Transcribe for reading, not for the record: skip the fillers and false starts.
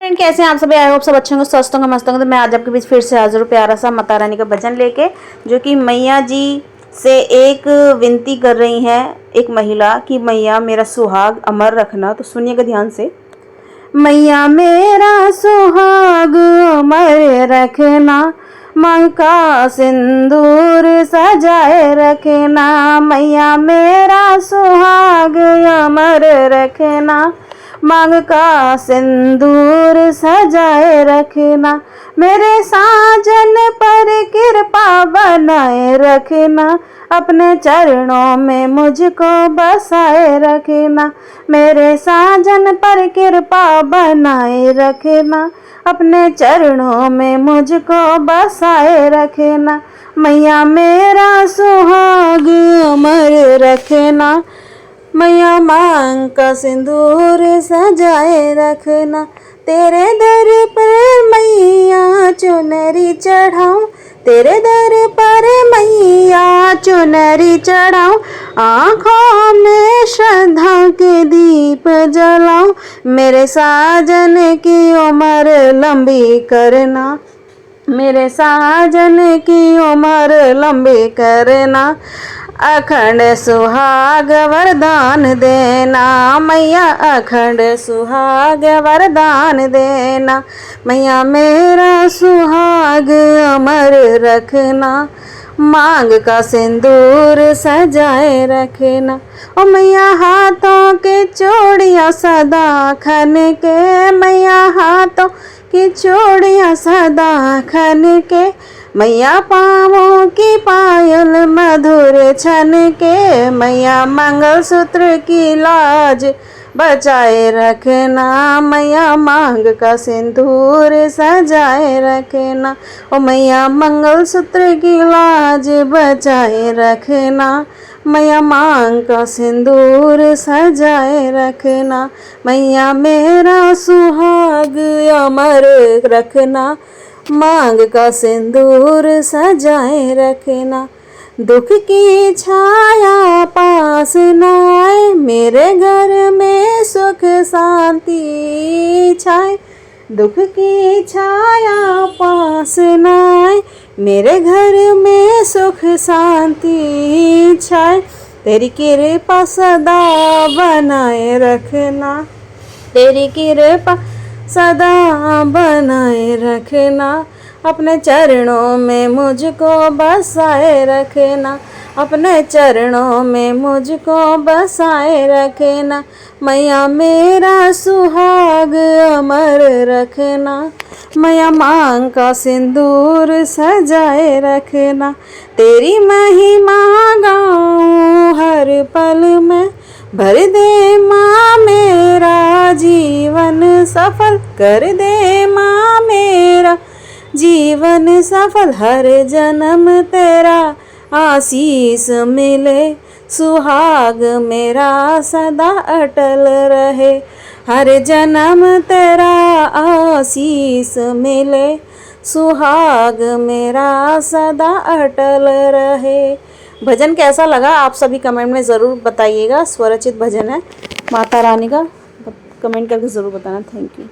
Friend, कैसे हैं आप सभी? आई होप सब अच्छे होंगे, स्वस्थ होंगे, मस्त होंगे। तो मैं आज आपके बीच फिर से हाजिर हूँ प्यारा सा माता रानी का भजन लेके, जो कि मैया जी से एक विनती कर रही हैं एक महिला कि मैया मेरा सुहाग अमर रखना। तो सुनिएगा ध्यान से। मैया मेरा सुहाग अमर रखना, मांग का सिंदूर सजाए रखना। मैया मेरा सुहाग अमर रखना, मांग का सिंदूर सजाए रखना। मेरे साजन पर कृपा बनाए रखना, अपने चरणों में मुझको बसाए रखना। मेरे साजन पर कृपा बनाए रखना, अपने चरणों में मुझको बसाए रखना। मैया मेरा सुहाग अमर रखना, मैया मांग का सिंदूर सजाए रखना। तेरे दर पर मैया चुनरी चढ़ाऊं, तेरे दर पर मैया चुनरी चढ़ाऊं। आँखों में श्रद्धा के दीप जलाऊं, मेरे साजन की उम्र लंबी करना, मेरे साजन की उम्र लंबी करना। अखंड सुहाग वरदान देना, मैया अखंड सुहाग वरदान देना। मैया मेरा सुहाग अमर रखना, मांग का सिंदूर सजाए रखना। ओ मैया हाथों के चूड़ियाँ सदा खन के, मैया हाथों की चूड़ियाँ सदा खन के। मैया पाँवों की पायल मधुर छन के, मैया मंगलसूत्र की लाज बचाए रखना। मैया मांग का सिंदूर सजाए रखना, ओ मैया मंगलसूत्र की लाज बचाए रखना। मैया मांग का सिंदूर सजाए रखना, मैया मेरा सुहाग अमर रखना, मांग का सिंदूर सजाए रखना। दुख की छाया पास न आए, मेरे घर में सुख शांति छाए। दुख की छाया पास न आए, मेरे घर में सुख शांति छाए। तेरी कृपा सदा बनाए रखना, तेरी कृपा सदा बनाए रखना। अपने चरणों में मुझको बसाए रखना, अपने चरणों में मुझको बसाए रखना। मैया मेरा सुहाग अमर रखना, मैया मांग का सिंदूर सजाए रखना। तेरी महिमा गाऊं हर पल में, भर दे माँ मेरा जीवन सफल, कर दे माँ मेरा जीवन सफल। हर जन्म तेरा आशीष मिले, सुहाग मेरा सदा अटल रहे। हर जन्म तेरा आशीष मिले, सुहाग मेरा सदा अटल रहे। भजन कैसा लगा आप सभी कमेंट में ज़रूर बताइएगा। स्वरचित भजन है माता रानी का, कमेंट करके ज़रूर बताना। Thank you.